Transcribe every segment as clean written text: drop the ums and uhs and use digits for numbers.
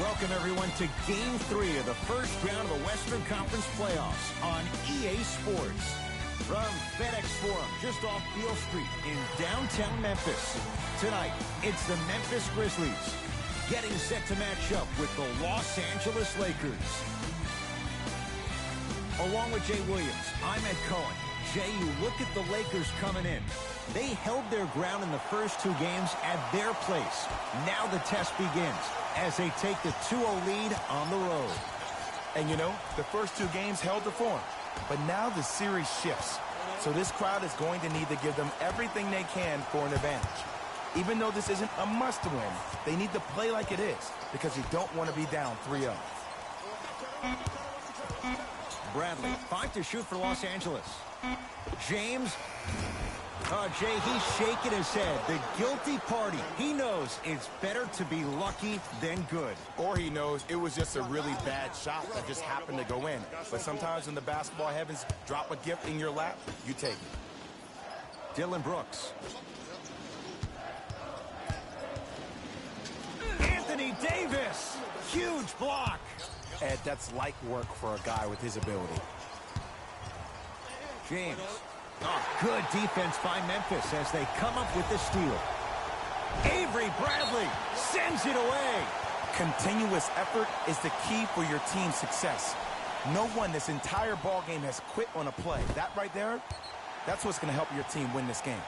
Welcome, everyone, to Game 3 of the first round of the Western Conference playoffs on EA Sports. From FedEx Forum, just off Beale Street in downtown Memphis. Tonight, it's the Memphis Grizzlies getting set to match up with the Los Angeles Lakers. Along with Jay Williams, I'm Ed Cohen. Jay, you look at the Lakers coming in. They held their ground in the first two games at their place. Now the test begins as they take the 2-0 lead on the road. And you know, the first two games held the form. But now the series shifts. So this crowd is going to need to give them everything they can for an advantage. Even though this isn't a must-win, they need to play like it is because you don't want to be down 3-0. Bradley, 5 to shoot for Los Angeles. James. Jay, he's shaking his head. The guilty party. He knows it's better to be lucky than good. Or he knows it was just a really bad shot that just happened to go in. But sometimes when the basketball heavens drop a gift in your lap, you take it. Dylan Brooks. Anthony Davis. Huge block. Ed, that's light work for a guy with his ability. James. Oh, good defense by Memphis as they come up with the steal. Avery Bradley sends it away. Continuous effort is the key for your team's success. No one this entire ball game has quit on a play. That right there, that's what's going to help your team win this game.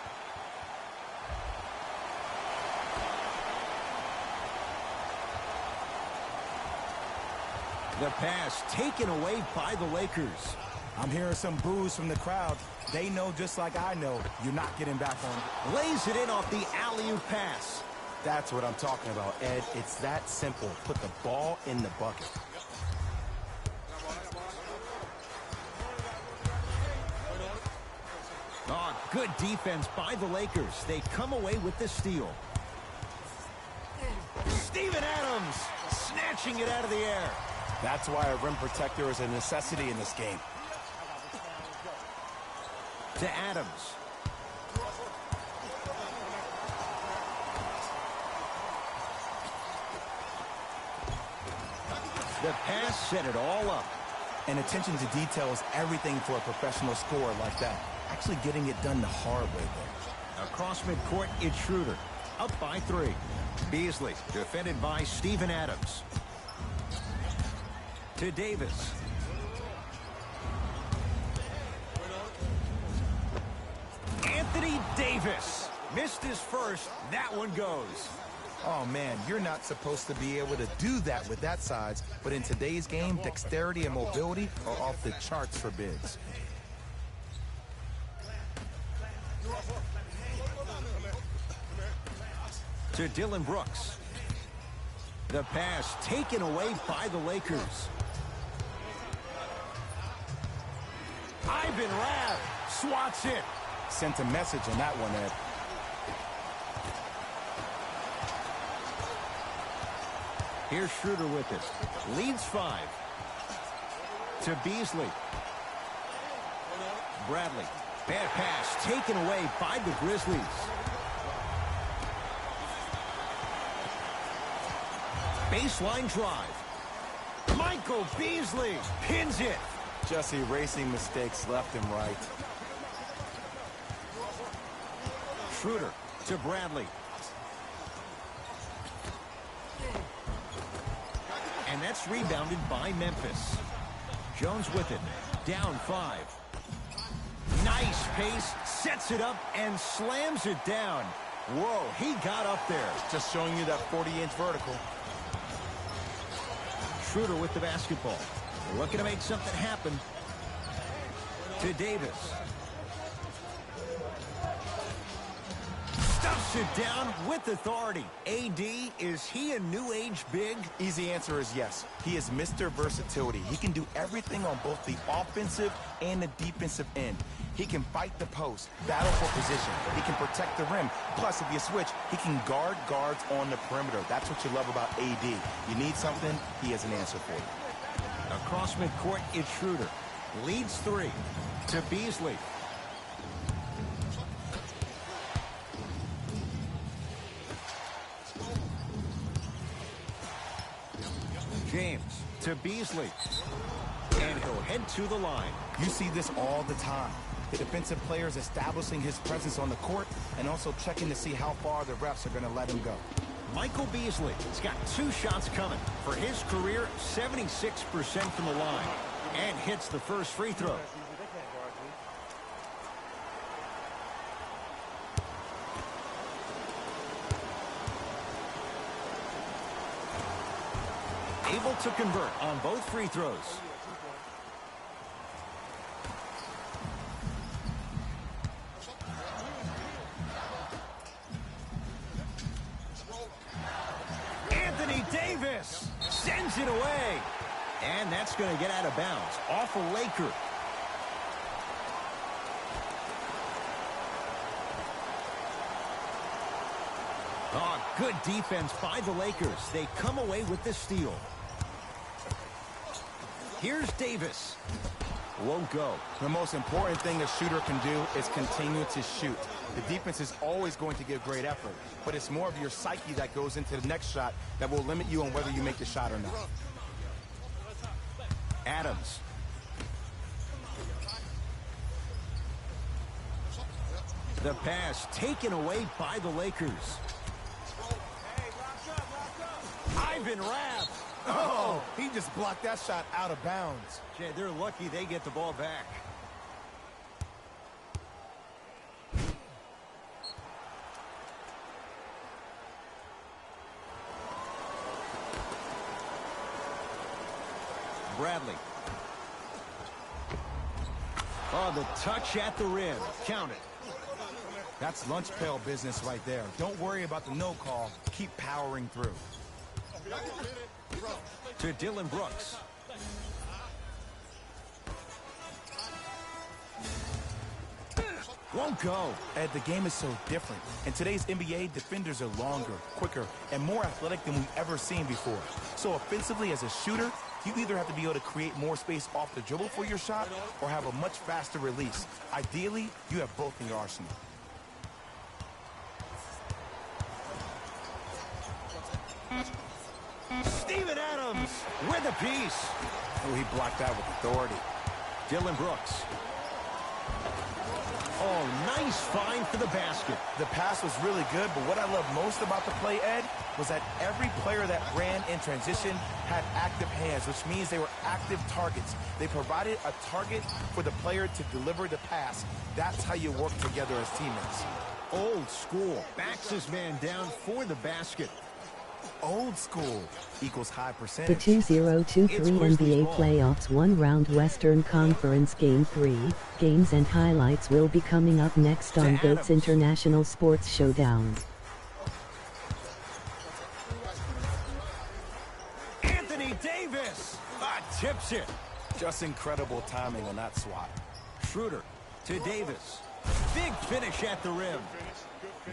The pass taken away by the Lakers. I'm hearing some boos from the crowd. They know just like I know you're not getting back on. Lays it in off the alley-oop pass. That's what I'm talking about, Ed. It's that simple. Put the ball in the bucket. Oh, good defense by the Lakers. They come away with the steal. Steven Adams snatching it out of the air. That's why a rim protector is a necessity in this game. To Adams. The pass set it all up. And attention to detail is everything for a professional scorer like that. Actually getting it done the hard way there. Across midcourt, it's Schroeder. Up by 3. Beasley defended by Steven Adams. To Davis. Anthony Davis missed his first. That one goes. Oh, man, you're not supposed to be able to do that with that size, but in today's game, dexterity and mobility are off the charts for bigs. To Dylan Brooks. The pass taken away by the Lakers. Ivan Rabb swats it. Sent a message on that one, Ed. Here's Schroeder with it. Leads 5. To Beasley. Bradley. Bad pass taken away by the Grizzlies. Baseline drive. Michael Beasley pins it. Just erasing mistakes left and right. Schroeder to Bradley. And that's rebounded by Memphis. Jones with it. Down 5. Nice pace. Sets it up and slams it down. Whoa, he got up there. Just showing you that 40-inch vertical. Schroeder with the basketball. Looking to make something happen. To Davis. Stuffs it down with authority. AD, is he a new age big? Easy answer is yes. He is Mr. Versatility. He can do everything on both the offensive and the defensive end. He can fight the post, battle for position. He can protect the rim. Plus, if you switch, he can guard guards on the perimeter. That's what you love about AD. You need something, he has an answer for you. Across midcourt, it's Schroeder. Leads 3. To Beasley. James to Beasley. And he'll head to the line. You see this all the time. The defensive players establishing his presence on the court and also checking to see how far the refs are going to let him go. Michael Beasley has got 2 shots coming. For his career, 76% from the line. And hits the first free throw. Able to convert on both free throws. Anthony Davis sends it away. And that's going to get out of bounds. Off a Laker. Oh, good defense by the Lakers. They come away with the steal. Here's Davis. Won't go. The most important thing a shooter can do is continue to shoot. The defense is always going to give great effort, but it's more of your psyche that goes into the next shot that will limit you on whether you make the shot or not. Adams. The pass taken away by the Lakers. Ivan Rabb. Oh, he just blocked that shot out of bounds. Jay, they're lucky they get the ball back. Bradley. Oh, the touch at the rim. Count it. That's lunch pail business right there. Don't worry about the no call. Keep powering through. To Dylan Brooks. Won't go. Ed, the game is so different. In today's NBA, defenders are longer, quicker, and more athletic than we've ever seen before. So offensively, as a shooter, you either have to be able to create more space off the dribble for your shot or have a much faster release. Ideally, you have both in your arsenal. Steven Adams with a piece. Oh, he blocked that with authority. Dylan Brooks. Oh, nice find for the basket. The pass was really good, but what I love most about the play, Ed, was that every player that ran in transition had active hands, which means they were active targets. They provided a target for the player to deliver the pass. That's how you work together as teammates. Old school. Backs his man down for the basket. Old school equals high The percentage. 2023 NBA Playoffs one-round Western Conference Game 3 games and highlights will be coming up next on GOAT's International Sports Showdown. Anthony Davis tips it. Just incredible timing on that swat. Schroeder to Davis. Big finish at the rim.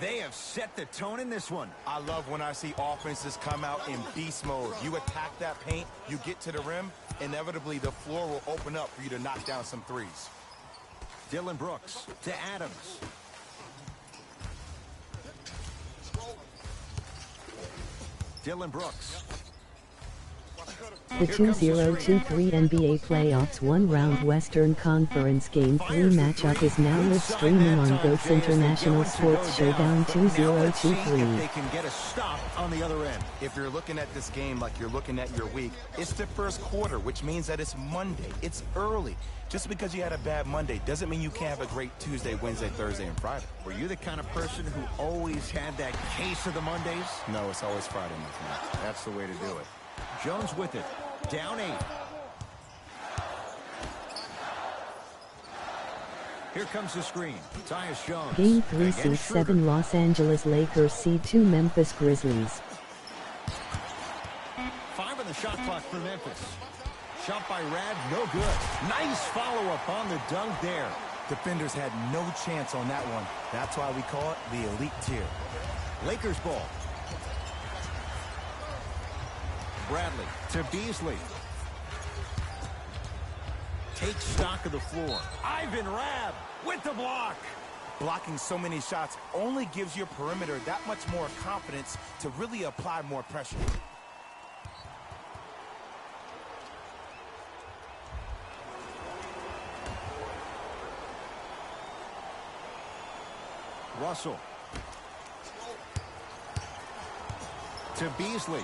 They have set the tone in this one. I love when I see offenses come out in beast mode. You attack that paint, you get to the rim, inevitably the floor will open up for you to knock down some threes. Dylan Brooks to Adams. Dylan Brooks. The 2023 NBA Playoffs one-round Western Conference Game 3 matchup is now live streaming on GOAT's International Sports Showdown 2023. They can get a stop on the other end. If you're looking at this game like you're looking at your week, it's the first quarter, which means that it's Monday. It's early. Just because you had a bad Monday doesn't mean you can't have a great Tuesday, Wednesday, Thursday, and Friday. Were you the kind of person who always had that case of the Mondays? No, it's always Friday, my friend. That's the way to do it. Jones with it. Down 8. Here comes the screen. Tyus Jones. Game 3 Against seed Schroeder. 7 Los Angeles Lakers, seed 2 Memphis Grizzlies. 5 on the shot clock for Memphis. Shot by Rad, no good. Nice follow-up on the dunk there. Defenders had no chance on that one. That's why we call it the elite tier. Lakers ball. Bradley to Beasley. Take stock of the floor. Ivan Rabb with the block. Blocking so many shots only gives your perimeter that much more confidence to really apply more pressure. Russell. To Beasley.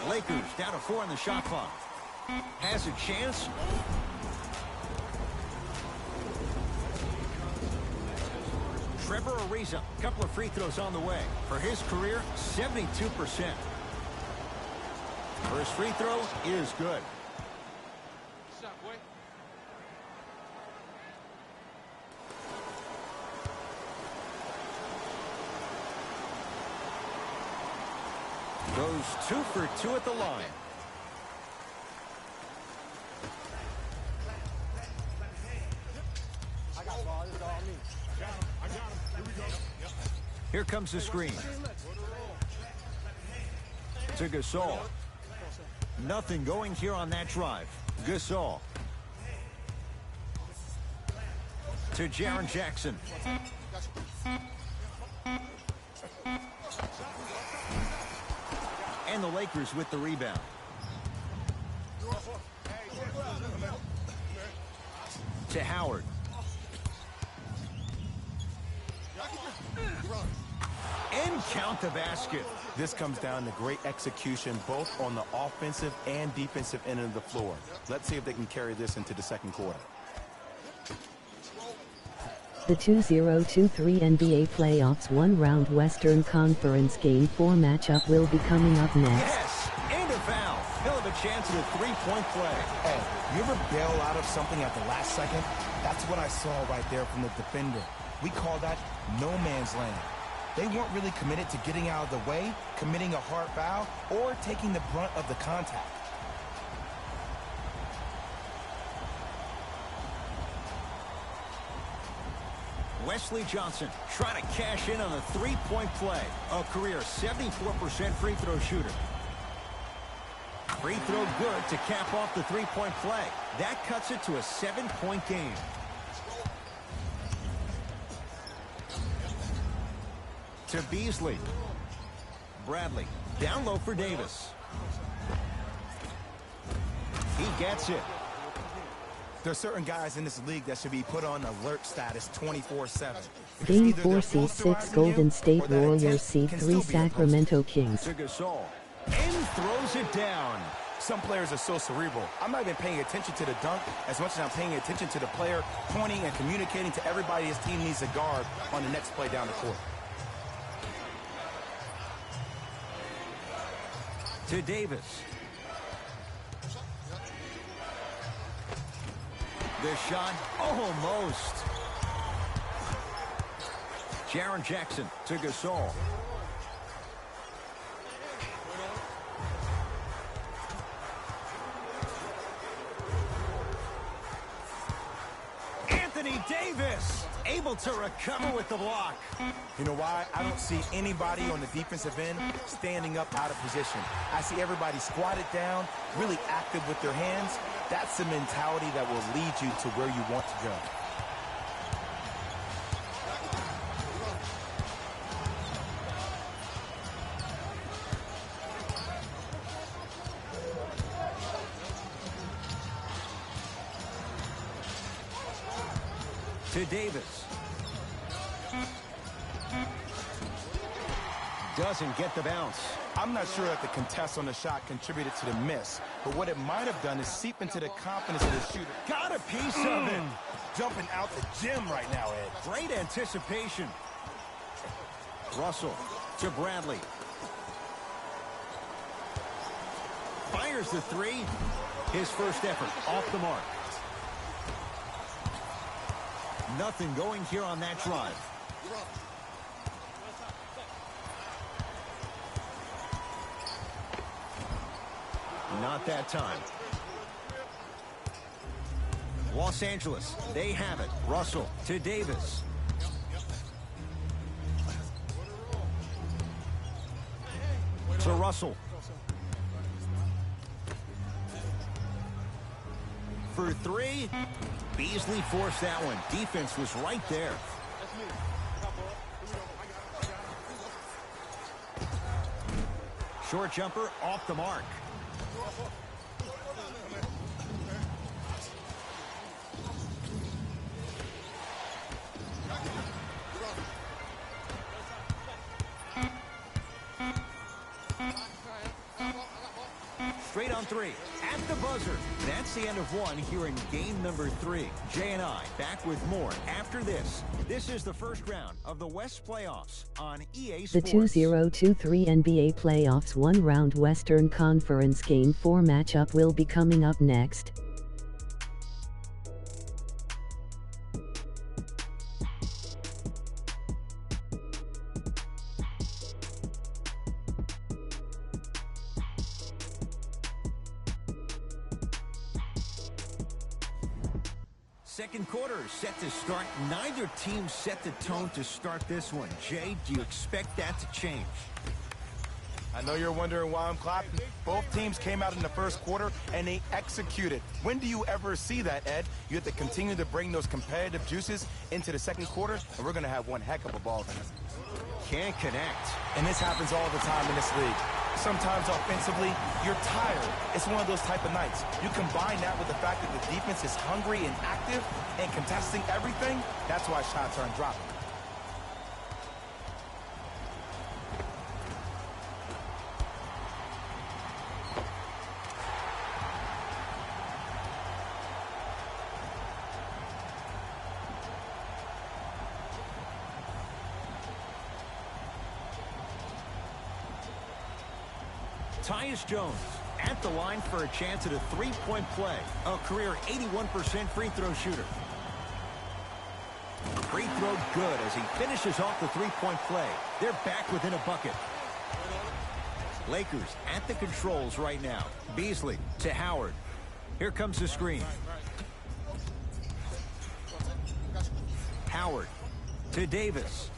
Lakers down to 4 in the shot clock. Has a chance. Trevor Ariza, a couple of free throws on the way. For his career, 72%. First free throw is good. Goes 2 for 2 at the line. Here comes the screen. To Gasol. Nothing going here on that drive. Gasol. To Jaren Jackson. And the Lakers with the rebound. To Howard. And count the basket. This comes down to great execution both on the offensive and defensive end of the floor. Let's see if they can carry this into the second quarter. The 2023 NBA Playoffs one-round Western Conference Game 4 matchup will be coming up next. Yes, and a foul. He'll have a chance at a three-point play. Hey, you ever bail out of something at the last second? That's what I saw right there from the defender. We call that no man's land. They weren't really committed to getting out of the way, committing a hard foul, or taking the brunt of the contact. Wesley Johnson trying to cash in on a three-point play. A career 74% free throw shooter. Free throw good to cap off the three-point play. That cuts it to a 7-point game. To Beasley. Bradley. Down low for Davis. He gets it. There are certain guys in this league that should be put on alert status 24/7. Game 4 Seed 6 Golden State Warriors Seed 3 Sacramento Kings. To Gasol. And throws it down. Some players are so cerebral. I'm not even paying attention to the dunk as much as I'm paying attention to the player pointing and communicating to everybody his team needs to guard on the next play down the court. To Davis. The shot, almost. Jaren Jackson to Gasol. Anthony Davis able to recover with the block. You know why? I don't see anybody on the defensive end standing up out of position. I see everybody squatted down, really active with their hands. That's the mentality that will lead you to where you want to go. To Davis. Doesn't get the bounce. I'm not sure that the contest on the shot contributed to the miss, but what it might have done is seep into the confidence of the shooter. Got a piece of it. Jumping out the gym right now, Ed. Great anticipation. Russell to Bradley. Fires the three. His first effort off the mark. Nothing going here on that drive. Not that time. Los Angeles, they have it. Russell to Davis. To Russell. For three. Beasley forced that one. Defense was right there. Short jumper off the mark. straight on three. At the buzzer. That's the end of one here in game number 3. Jay and I back with more after this. This is the first round of the West playoffs on EA Sports. The 2023 NBA Playoffs one-round Western Conference Game 4 matchup will be coming up next. Second quarter is set to start. Neither team set the tone to start this one. Jay, do you expect that to change? I know you're wondering why I'm clapping. Both teams came out in the first quarter and they executed. When do you ever see that, Ed? You have to continue to bring those competitive juices into the second quarter, and we're going to have one heck of a ball game. Can't connect. And this happens all the time in this league. Sometimes offensively, you're tired. It's one of those type of nights. You combine that with the fact that the defense is hungry and active and contesting everything, that's why shots aren't dropping. Tyus Jones at the line for a chance at a three-point play. A career 81% free throw shooter. Free throw good as he finishes off the three-point play. They're back within a bucket. Lakers at the controls right now. Beasley to Howard. Here comes the screen. Howard to Davis.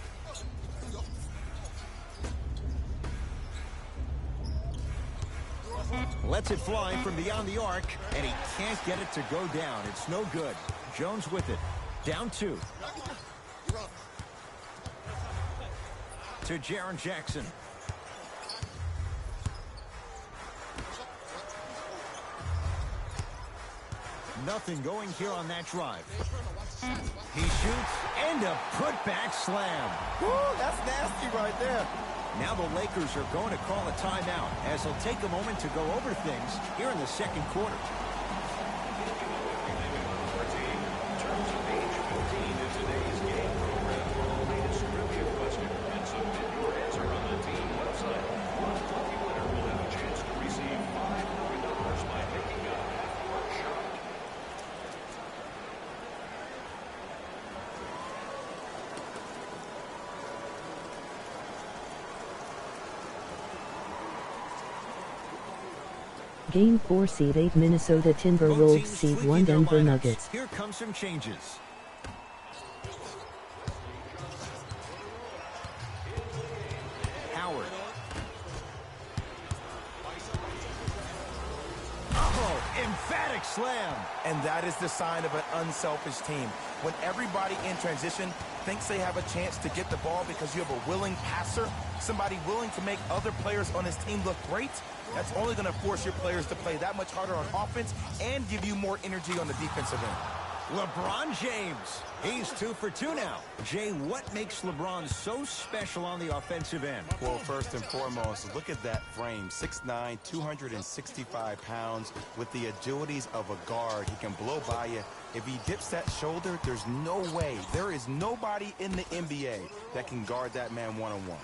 Lets it fly from beyond the arc, and he can't get it to go down. It's no good. Jones with it. Down 2. To Jaren Jackson. Nothing going here on that drive. He shoots, and a putback slam. Woo, that's nasty right there. Now the Lakers are going to call a timeout as they'll take a moment to go over things here in the second quarter. Game 4 seed 8 Minnesota Timberwolves seed 1 Denver Nuggets. Here come some changes. Howard. Oh, emphatic slam. And that is the sign of an unselfish team. When everybody in transition thinks they have a chance to get the ball because you have a willing passer, somebody willing to make other players on his team look great, that's only going to force your players to play that much harder on offense and give you more energy on the defensive end. LeBron James. He's 2 for 2 now. Jay, what makes LeBron so special on the offensive end? Well, first and foremost, look at that frame. 6'9", 265 pounds with the agilities of a guard. He can blow by you. If he dips that shoulder, there's no way. There is nobody in the NBA that can guard that man one-on-one.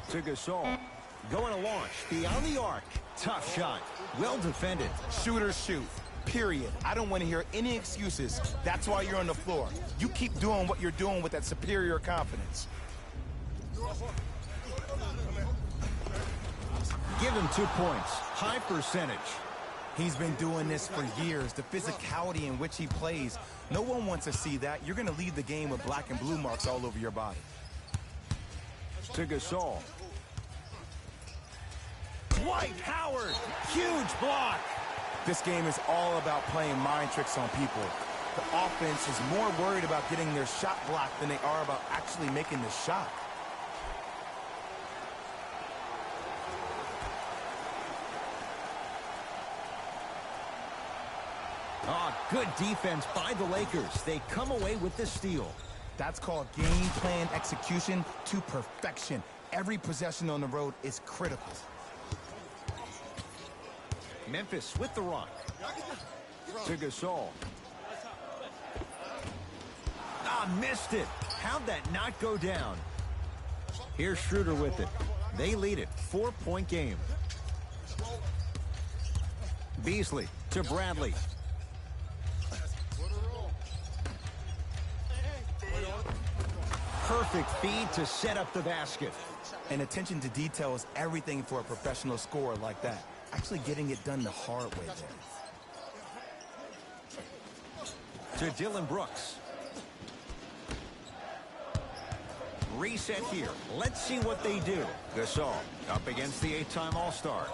To Gasol. Going to launch. Beyond the arc. Tough shot. Well defended. Shooters shoot. Period. I don't want to hear any excuses. That's why you're on the floor. You keep doing what you're doing with that superior confidence. Give him 2 points. High percentage. He's been doing this for years. The physicality in which he plays. No one wants to see that. You're going to leave the game with black and blue marks all over your body. To Gasol. Dwight Howard. Huge block. This game is all about playing mind tricks on people. The offense is more worried about getting their shot blocked than they are about actually making the shot. Oh, good defense by the Lakers. They come away with the steal. That's called game plan execution to perfection. Every possession on the road is critical. Memphis with the rock. To Gasol. Missed it. How'd that not go down? Here's Schroeder with it. They lead it. 4-point game. Beasley to Bradley. Perfect feed to set up the basket. And attention to detail is everything for a professional scorer like that. Actually getting it done the hard way there. To Dylan Brooks. Reset here. Let's see what they do. Gasol up against the 8-time All-Star.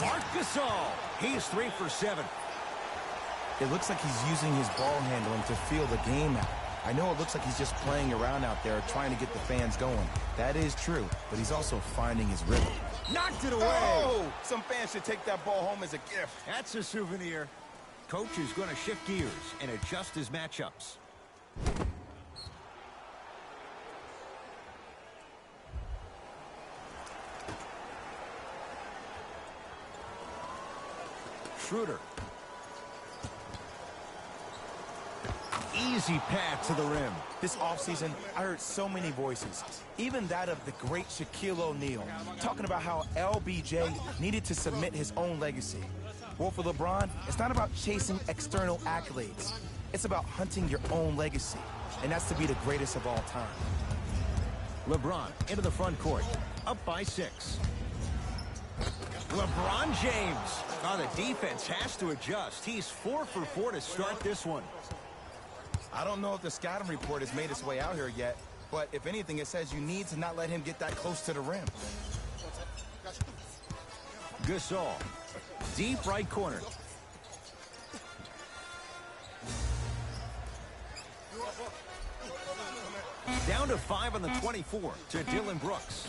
Marc Gasol. He's 3 for 7. It looks like he's using his ball handling to feel the game out. I know it looks like he's just playing around out there trying to get the fans going. That is true, but he's also finding his rhythm. Knocked it away. Oh! Some fans should take that ball home as a gift. That's a souvenir. Coach is going to shift gears and adjust his matchups. Schroeder. Easy path to the rim. This offseason, I heard so many voices, even that of the great Shaquille O'Neal, talking about how LBJ needed to submit his own legacy. Well, for LeBron, it's not about chasing external accolades. It's about hunting your own legacy, and that's to be the greatest of all time. LeBron into the front court, up by 6. LeBron James. Oh, the defense has to adjust. He's 4 for 4 to start this one. I don't know if the scouting report has made its way out here yet, but if anything, it says you need to not let him get that close to the rim. Gasol, deep right corner. Down to 5 on the 24 to Dylan Brooks.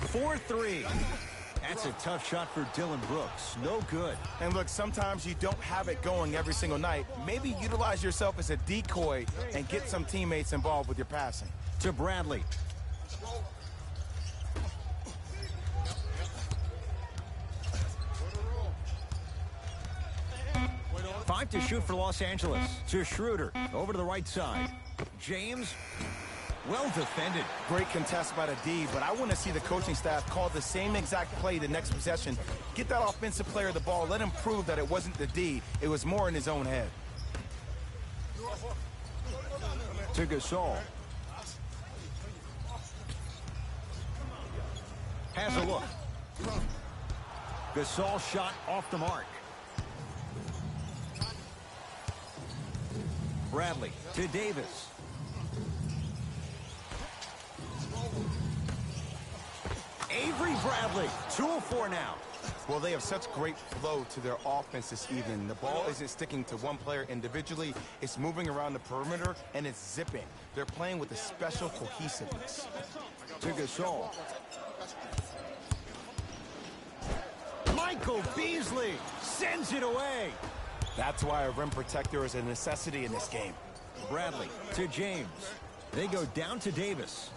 4-3. That's a tough shot for Dylan Brooks. No good. And look, sometimes you don't have it going every single night. Maybe utilize yourself as a decoy and get some teammates involved with your passing. To Bradley. Five to shoot for Los Angeles. To Schroeder. Over to the right side. James. Well defended. Great contest by the D, but I want to see the coaching staff call the same exact play the next possession. Get that offensive player the ball. Let him prove that it wasn't the D. It was more in his own head. To Gasol. Has a look. Gasol shot off the mark. Bradley to Davis. Avery Bradley, 2 of 4 now. Well, they have such great flow to their offense this evening. The ball isn't sticking to one player individually. It's moving around the perimeter, and it's zipping. They're playing with a special cohesiveness. To Gasol. Michael Beasley sends it away. That's why a rim protector is a necessity in this game. Bradley to James. They go down to Davis.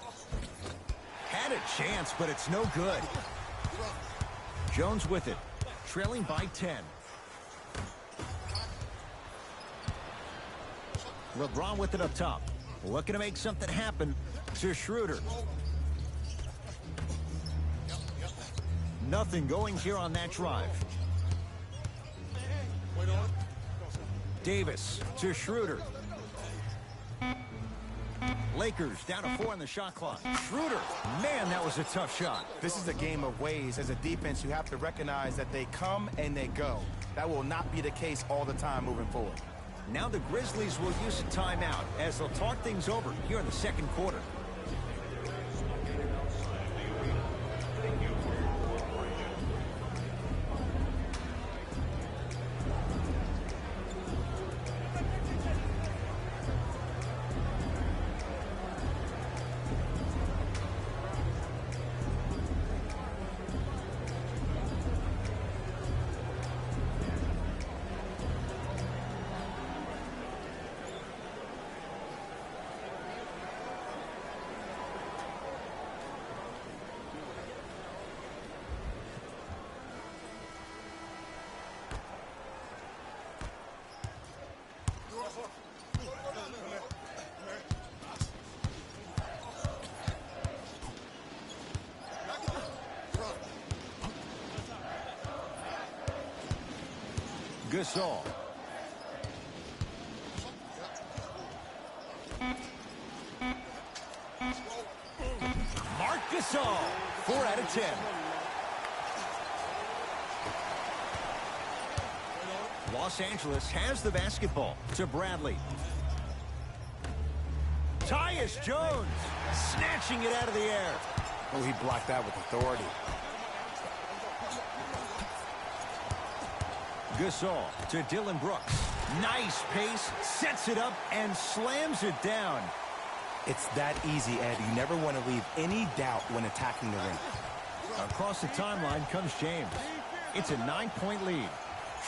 Had a chance, but it's no good. Jones with it, trailing by 10. LeBron with it up top. Looking to make something happen. To Schroeder. Nothing going here on that drive. Davis to Schroeder. Lakers down to 4 on the shot clock. Schroeder, man, that was a tough shot. This is a game of ways. As a defense, you have to recognize that they come and they go. That will not be the case all the time moving forward. Now the Grizzlies will use a timeout as they'll talk things over here in the second quarter. Gasol. Marc Gasol, 4 out of 10. Los Angeles has the basketball to Bradley. Tyus Jones snatching it out of the air. Oh, he blocked that with authority. Gasol to Dillon Brooks. Nice pace, sets it up, and slams it down. It's that easy, Ed. You never want to leave any doubt when attacking the rim. Across the timeline comes James. It's a 9-point lead.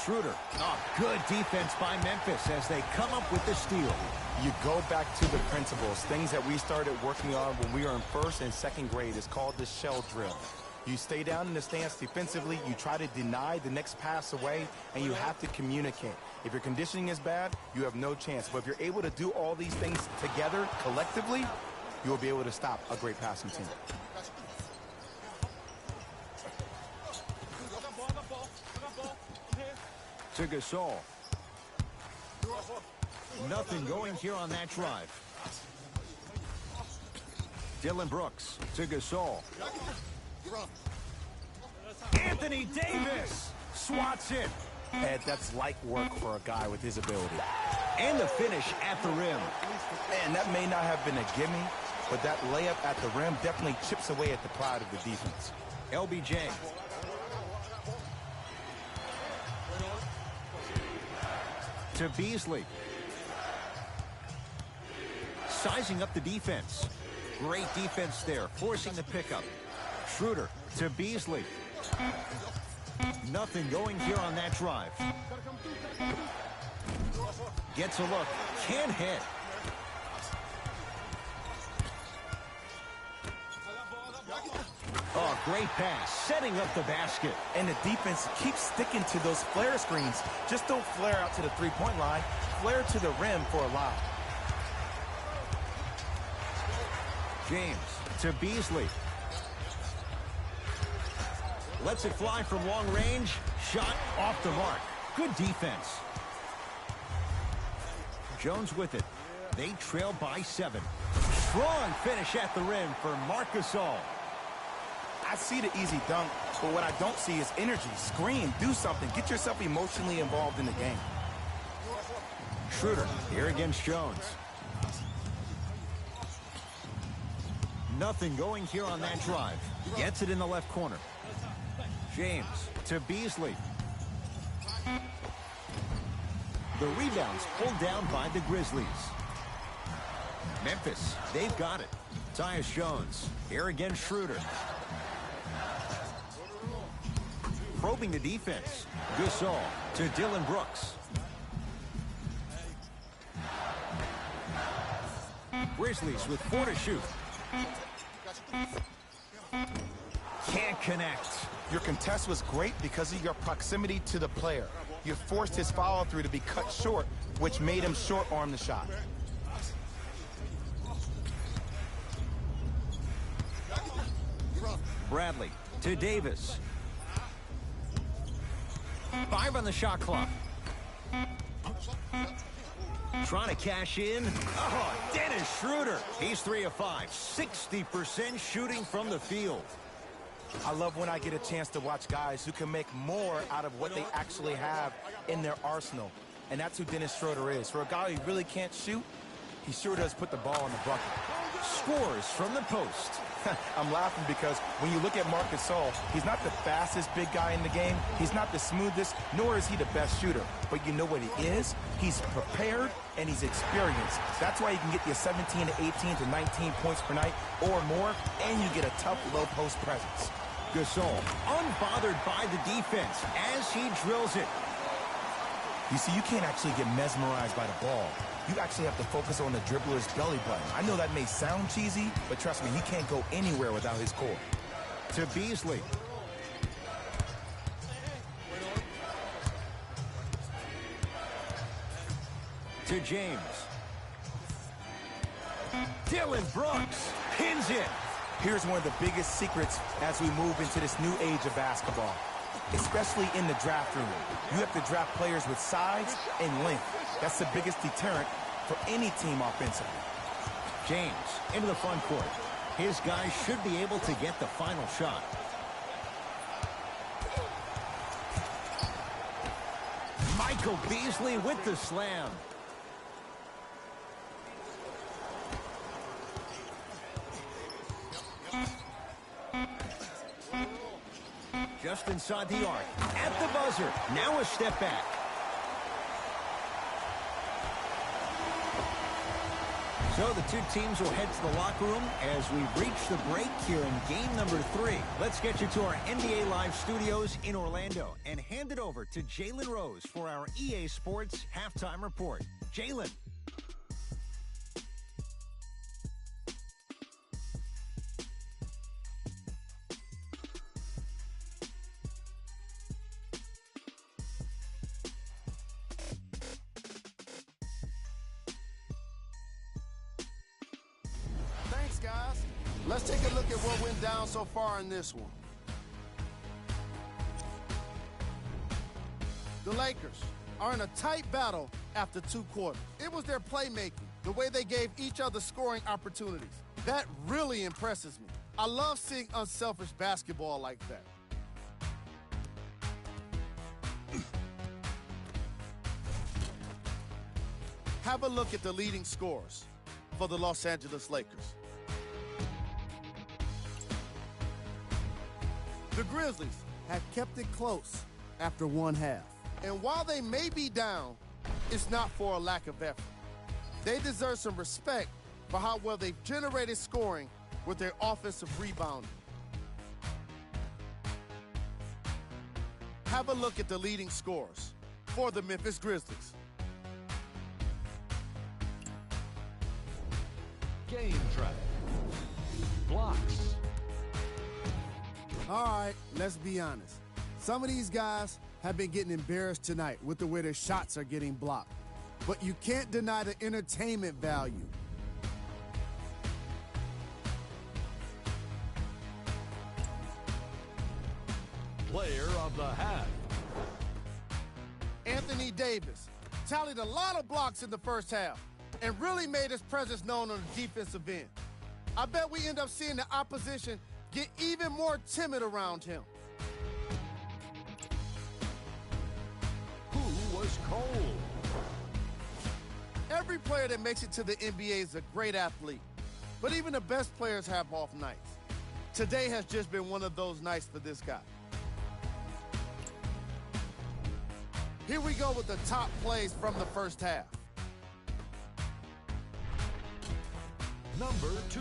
Schroeder. Oh, good defense by Memphis as they come up with the steal. You go back to the principles, things that we started working on when we were in first and second grade. It's called the shell drill. You stay down in the stance defensively, you try to deny the next pass away, and you have to communicate. If your conditioning is bad, you have no chance. But if you're able to do all these things together, collectively, you'll be able to stop a great passing team. To Gasol. Nothing going here on that drive. Dillon Brooks to Gasol. Anthony Davis swats it. Ed, that's light work for a guy with his ability. And the finish at the rim. Man, that may not have been a gimme, but that layup at the rim definitely chips away at the pride of the defense. LBJ. To Beasley. Sizing up the defense. Great defense there, forcing the pickup. Schroeder to Beasley. Nothing going here on that drive. Gets a look. Can't hit. Oh, great pass. Setting up the basket. And the defense keeps sticking to those flare screens. Just don't flare out to the three-point line. Flare to the rim for a lob. James to Beasley. Lets it fly from long range. Shot off the mark. Good defense. Jones with it. They trail by 7. Strong finish at the rim for Marc Gasol. I see the easy dunk, but what I don't see is energy. Scream, do something. Get yourself emotionally involved in the game. Schroeder here against Jones. Nothing going here on that drive. Gets it in the left corner. James to Beasley. The rebound's pulled down by the Grizzlies. Memphis, they've got it. Tyus Jones here again, Schroeder. Probing the defense. Gasol to Dillon Brooks. Grizzlies with 4 to shoot. Can't connect. Your contest was great because of your proximity to the player. You forced his follow-through to be cut short, which made him short-arm the shot. Bradley to Davis. 5 on the shot clock. Trying to cash in. Oh, Dennis Schroeder. He's 3 of 5. 60% shooting from the field. I love when I get a chance to watch guys who can make more out of what they actually have in their arsenal. And that's who Dennis Schroeder is. For a guy who really can't shoot, he sure does put the ball in the bucket. Scores from the post. I'm laughing because when you look at Marc Gasol, he's not the fastest big guy in the game. He's not the smoothest, nor is he the best shooter. But you know what he is? He's prepared and he's experienced. That's why you can get you 17 to 18 to 19 points per night or more, and you get a tough low post presence. Gasol unbothered by the defense as he drills it. You see, you can't actually get mesmerized by the ball. You actually have to focus on the dribbler's belly button. I know that may sound cheesy, but trust me, he can't go anywhere without his core. To Beasley. To James. Dillon Brooks pins it. Here's one of the biggest secrets as we move into this new age of basketball. especially in the draft room. You have to draft players with size and length. That's the biggest deterrent for any team offensively. James into the front court. His guys should be able to get the final shot. Michael Beasley with the slam. Just inside the arc. At the buzzer. Now a step back. So the two teams will head to the locker room as we reach the break here in game number 3. Let's get you to our NBA Live studios in Orlando and hand it over to Jalen Rose for our EA Sports halftime report. Jalen. Guys, let's take a look at what went down so far in this one. The Lakers are in a tight battle after 2 quarters. It was their playmaking, the way they gave each other scoring opportunities. That really impresses me. I love seeing unselfish basketball like that. Have a look at the leading scorers for the Los Angeles Lakers. The Grizzlies have kept it close after 1 half. And while they may be down, it's not for a lack of effort. They deserve some respect for how well they've generated scoring with their offensive rebounding. Have a look at the leading scorers for the Memphis Grizzlies. Game track. Blocks. All right, let's be honest. Some of these guys have been getting embarrassed tonight with the way their shots are getting blocked. But you can't deny the entertainment value. Player of the half. Anthony Davis tallied a lot of blocks in the first half and really made his presence known on the defensive end. I bet we end up seeing the opposition get even more timid around him. Who was cold? Every player that makes it to the NBA is a great athlete, but even the best players have off nights. Today has just been one of those nights for this guy. Here we go with the top plays from the first half. Number 2.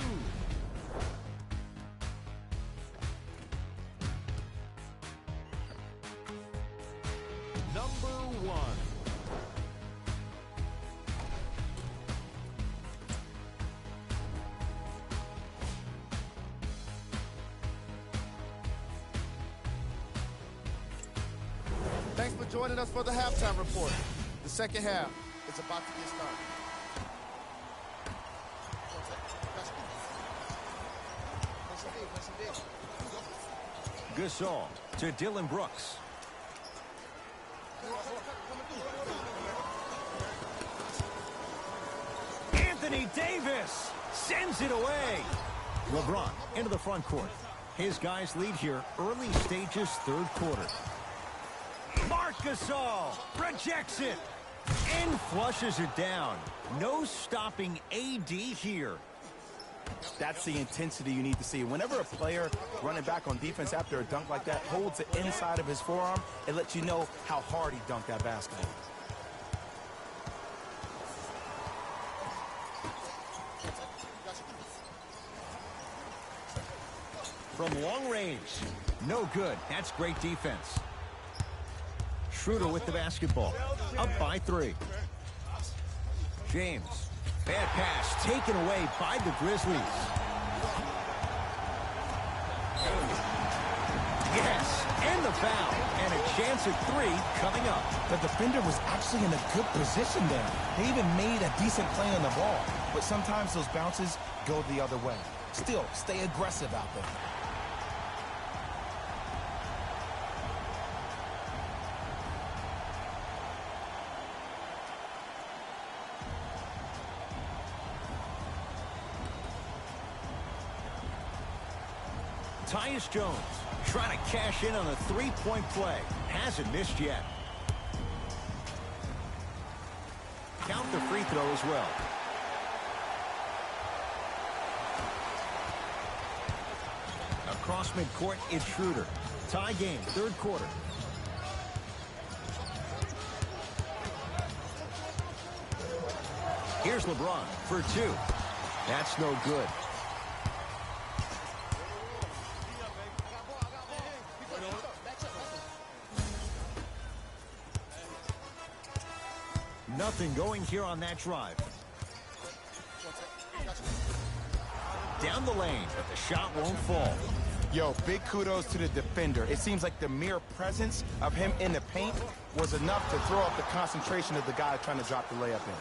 Number 1. Thanks for joining us for the halftime report. The second half is about to get started. Gasol to Dylan Brooks. Anthony Davis sends it away. LeBron into the front court. His guys lead here early stages, third quarter. Marc Gasol rejects it and flushes it down. No stopping AD here. That's the intensity you need to see. Whenever a player running back on defense after a dunk like that holds the inside of his forearm, it lets you know how hard he dunked that basketball. From long range, no good. That's great defense. Schroeder with the basketball, up by 3. James, bad pass taken away by the Grizzlies. Yes, and the foul, and a chance at 3 coming up. The defender was actually in a good position there. They even made a decent play on the ball, but sometimes those bounces go the other way. Still, stay aggressive out there. Tyus Jones trying to cash in on a three-point play. Hasn't missed yet. Count the free throw as well. Across midcourt, it's Schroeder. Tie game, third quarter. Here's LeBron for two. That's no good. Nothing going here on that drive. Down the lane, but the shot won't fall. Yo, big kudos to the defender. It seems like the mere presence of him in the paint was enough to throw up the concentration of the guy trying to drop the layup in.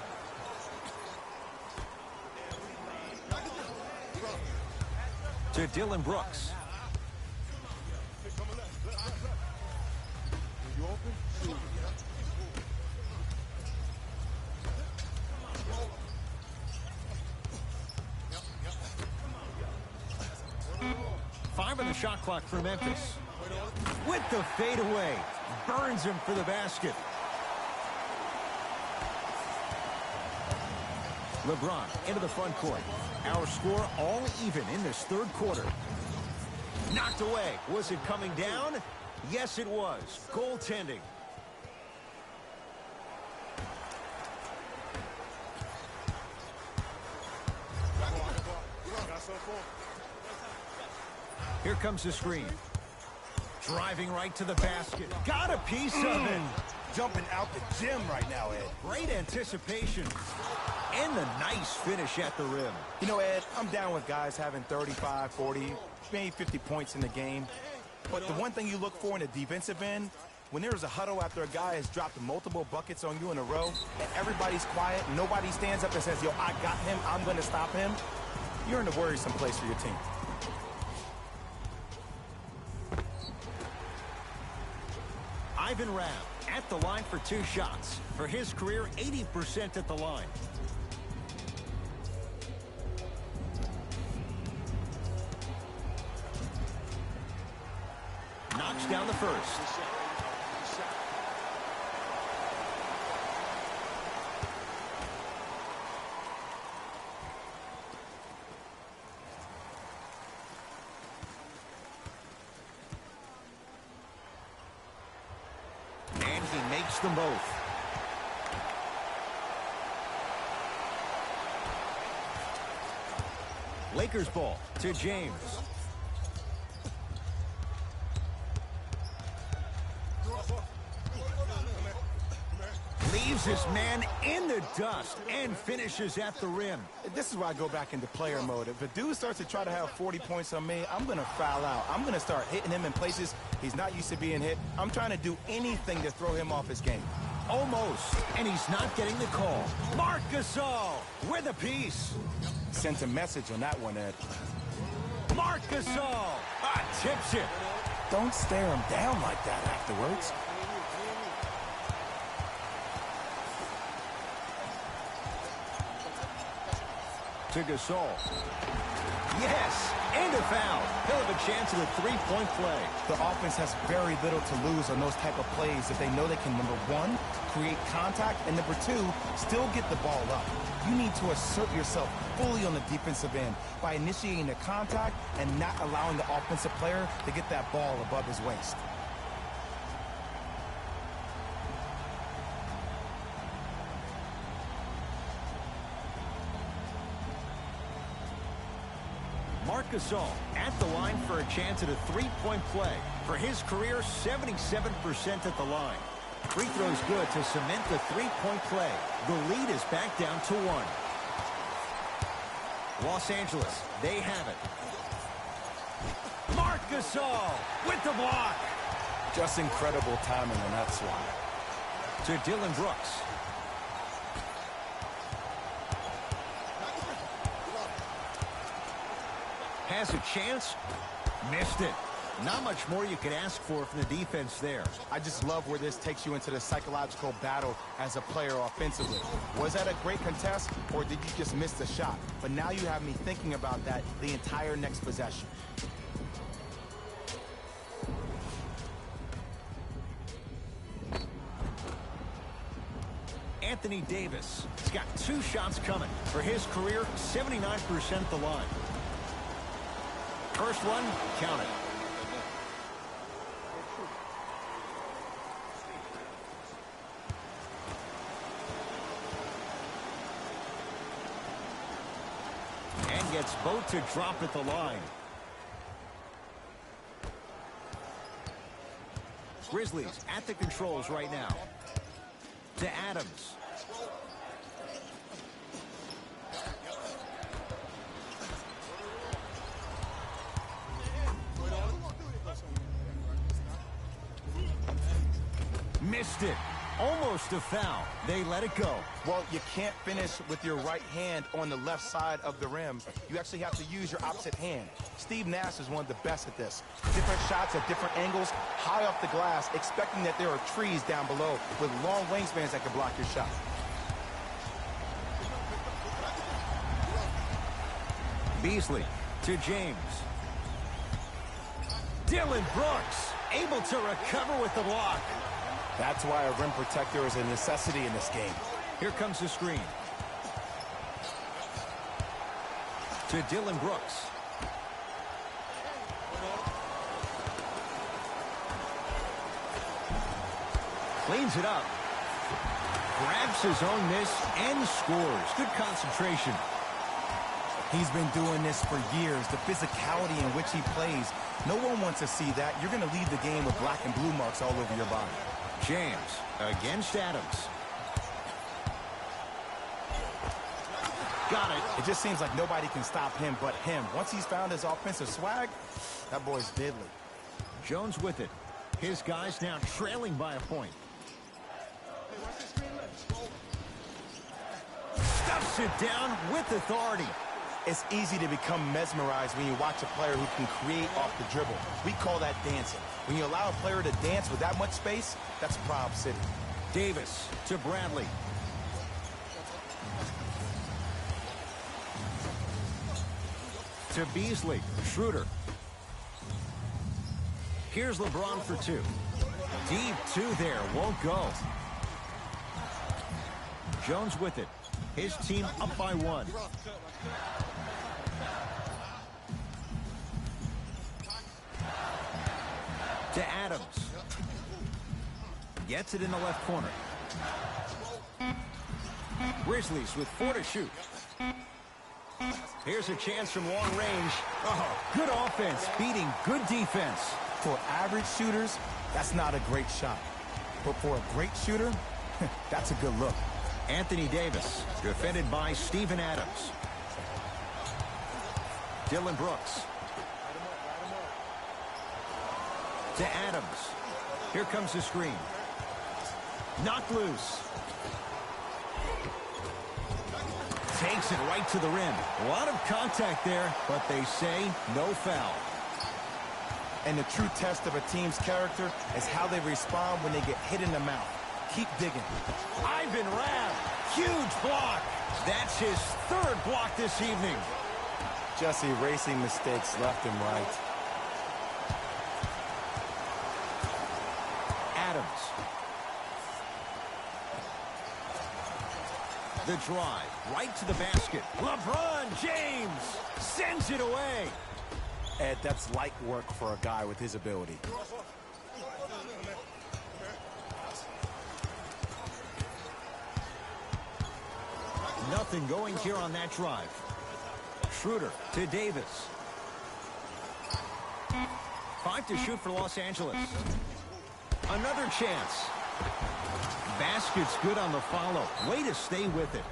To Dylan Brooks. Five on the shot clock for Memphis. With the fadeaway. Burns him for the basket. LeBron into the front court. Our score all even in this third quarter. Knocked away. Was it coming down? Yes, it was. Goaltending. Here comes the screen. Driving right to the basket. Got a piece of it. Jumping out the gym right now, Ed. Great anticipation. And the nice finish at the rim. You know, Ed, I'm down with guys having 35, 40, maybe 50 points in the game. But the one thing you look for in the defensive end, when there is a huddle after a guy has dropped multiple buckets on you in a row, and everybody's quiet, nobody stands up and says, yo, I got him, I'm going to stop him, you're in a worrisome place for your team. Ivan Rabb at the line for two shots. For his career, 80% at the line. Knocks down the first. And he makes them both. Lakers ball to James. Leaves his man in the dust and finishes at the rim. This is where I go back into player mode. If a dude starts to try to have 40 points on me, I'm going to foul out. I'm going to start hitting him in places he's not used to being hit. I'm trying to do anything to throw him off his game. Almost, and he's not getting the call. Marc Gasol with a piece. Sent a message on that one, Ed. Marc Gasol tips it. Don't stare him down like that afterwards. To Gasol. Yes, and a foul. He'll have a chance at a three-point play. The offense has very little to lose on those type of plays if they know they can, number one, create contact, and number two, still get the ball up. You need to assert yourself fully on the defensive end by initiating the contact and not allowing the offensive player to get that ball above his waist. Marc Gasol at the line for a chance at a three-point play. For his career, 77% at the line. Free throw's good to cement the three-point play. The lead is back down to one. Los Angeles, they have it. Marc Gasol with the block. Just incredible timing on that swat. To Dylan Brooks. Has a chance. Missed it. Not much more you could ask for from the defense there. I just love where this takes you into the psychological battle as a player offensively. Was that a great contest, or did you just miss the shot? But now you have me thinking about that the entire next possession. Anthony Davis. He's got 2 shots coming. For his career, 79% the line. First one, count it. And gets both to drop at the line. Grizzlies at the controls right now. To Adams. Missed it. Almost a foul. They let it go. Well, you can't finish with your right hand on the left side of the rim. You actually have to use your opposite hand. Steve Nash is one of the best at this. Different shots at different angles, high off the glass, expecting that there are trees down below with long wingspans that can block your shot. Beasley to James. Dylan Brooks able to recover with the block. That's why a rim protector is a necessity in this game. Here comes the screen. To Dylan Brooks. Cleans it up. Grabs his own miss and scores. Good concentration. He's been doing this for years. The physicality in which he plays. No one wants to see that. You're going to leave the game with black and blue marks all over your body. James against Adams. Got it. It just seems like nobody can stop him but him. Once he's found his offensive swag, that boy's deadly. Jones with it. His guys now trailing by a point. Stuffs it down with authority. It's easy to become mesmerized when you watch a player who can create off the dribble. We call that dancing. When you allow a player to dance with that much space, that's Prob City. Davis to Bradley. To Beasley. Schroeder. Here's LeBron for 2. Deep 2 there. Won't go. Jones with it. His team up by 1. To Adams. Gets it in the left corner. Grizzlies with 4 to shoot. Here's a chance from long range. Oh, good offense beating good defense. For average shooters, that's not a great shot. But for a great shooter, that's a good look. Anthony Davis, defended by Steven Adams. Dylan Brooks. To Adams. Here comes the screen. Knocked loose. Takes it right to the rim. A lot of contact there, but they say no foul. And the true test of a team's character is how they respond when they get hit in the mouth. Keep digging. Ivan Rabb, huge block. That's his 3rd block this evening. Just erasing mistakes left and right. Adams. The drive, right to the basket. LeBron James sends it away. Ed, that's light work for a guy with his ability. Nothing going here on that drive. Schroeder to Davis. 5 to shoot for Los Angeles. Another chance. Basket's good on the follow. Way to stay with it.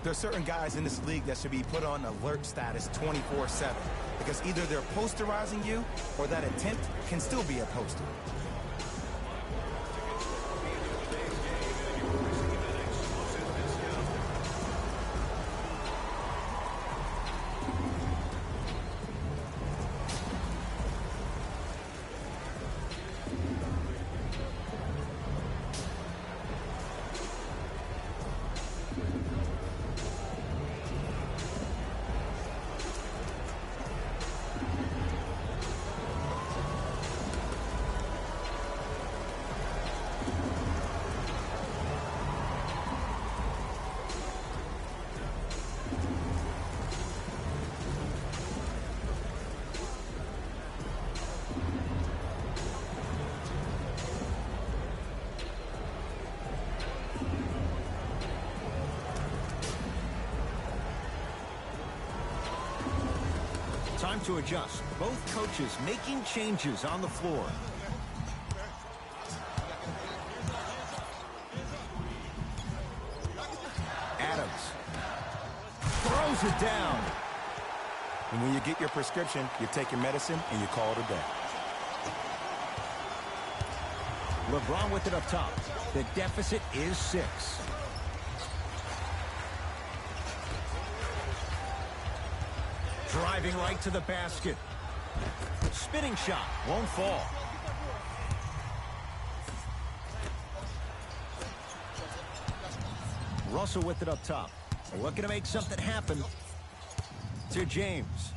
There's certain guys in this league that should be put on alert status 24/7 because either they're posterizing you or that attempt can still be a poster. Time to adjust. Both coaches making changes on the floor. Adams throws it down. And when you get your prescription, you take your medicine and you call it a day. LeBron with it up top. The deficit is 6. Driving right to the basket. Spinning shot. Won't fall. Russell with it up top. Looking to make something happen. To James.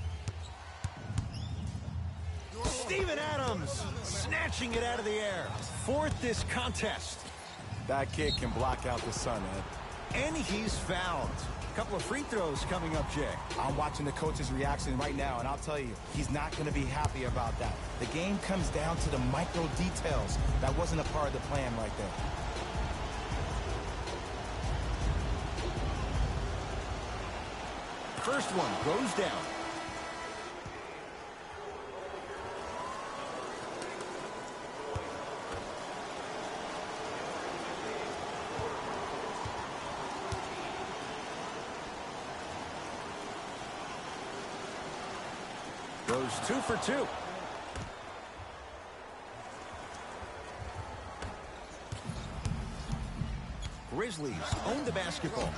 Steven Adams snatching it out of the air. Fourth this contest. That kid can block out the sun, Ed. And he's fouled. Couple of free throws coming up, Jay. I'm watching the coach's reaction right now, and I'll tell you, he's not going to be happy about that. The game comes down to the micro details. That wasn't a part of the plan right there. First one goes down. Goes 2 for 2. Grizzlies own the basketball.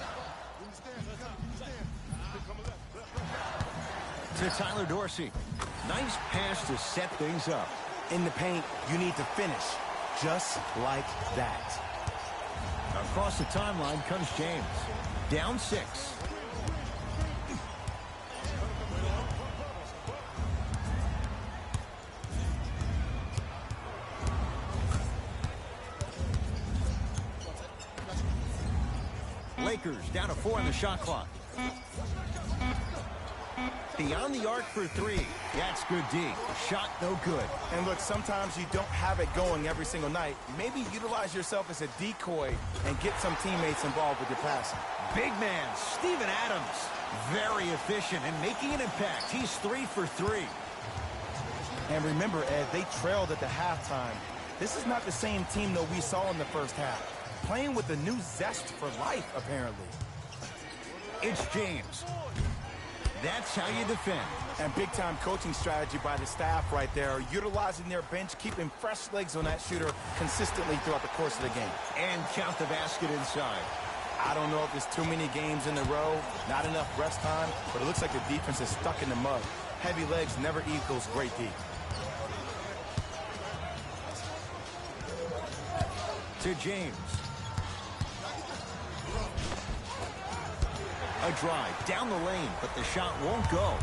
To Tyler Dorsey. Nice pass to set things up. In the paint, you need to finish just like that. Across the timeline comes James. Down 6. Lakers down to 4 on the shot clock. Beyond the arc for 3. That's good D. Shot no good. And look, sometimes you don't have it going every single night. Maybe utilize yourself as a decoy and get some teammates involved with your passing. Big man, Steven Adams. Very efficient and making an impact. He's 3 for 3. And remember, Ed, they trailed at the halftime. This is not the same team that we saw in the first half. Playing with a new zest for life, apparently. It's James. That's how you defend. And big-time coaching strategy by the staff right there, utilizing their bench, keeping fresh legs on that shooter consistently throughout the course of the game. And count the basket inside. I don't know if there's too many games in a row, not enough rest time, but it looks like the defense is stuck in the mud. Heavy legs never equals great D. To James. A drive down the lane, but the shot won't go.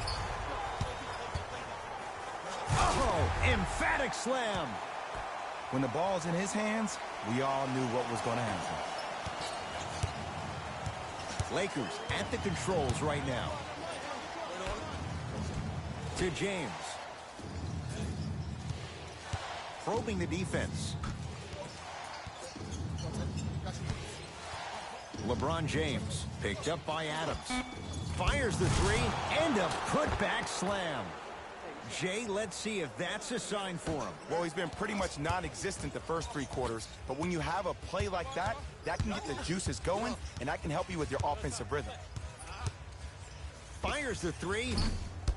Oh, emphatic slam. When the ball's in his hands, we all knew what was going to happen. Lakers at the controls right now. To James. Probing the defense. LeBron James picked up by Adams. Fires the 3 and a putback slam. Jay, let's see if that's a sign for him. Well, he's been pretty much non-existent the first 3 quarters, but when you have a play like that, that can get the juices going, and that can help you with your offensive rhythm. Fires the 3.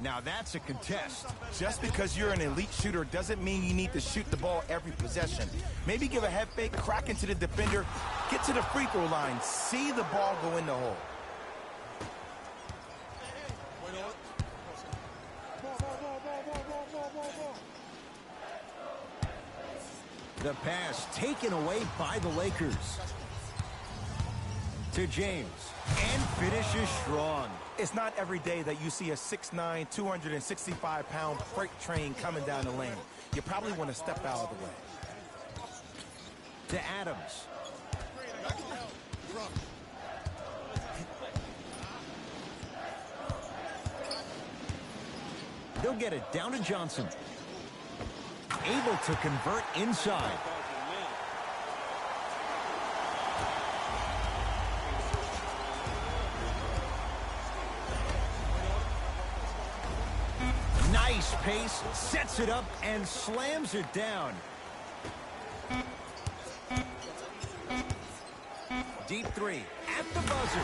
Now that's a contest. Just because you're an elite shooter doesn't mean you need to shoot the ball every possession. Maybe give a head fake, crack into the defender, get to the free throw line, see the ball go in the hole. The pass taken away by the Lakers. To James. And finishes strong. It's not every day that you see a 6'9", 265-pound freight train coming down the lane. You probably want to step out of the way. To Adams. They'll get it down to Johnson. Able to convert inside. Nice pace, sets it up, and slams it down. Deep three at the buzzer.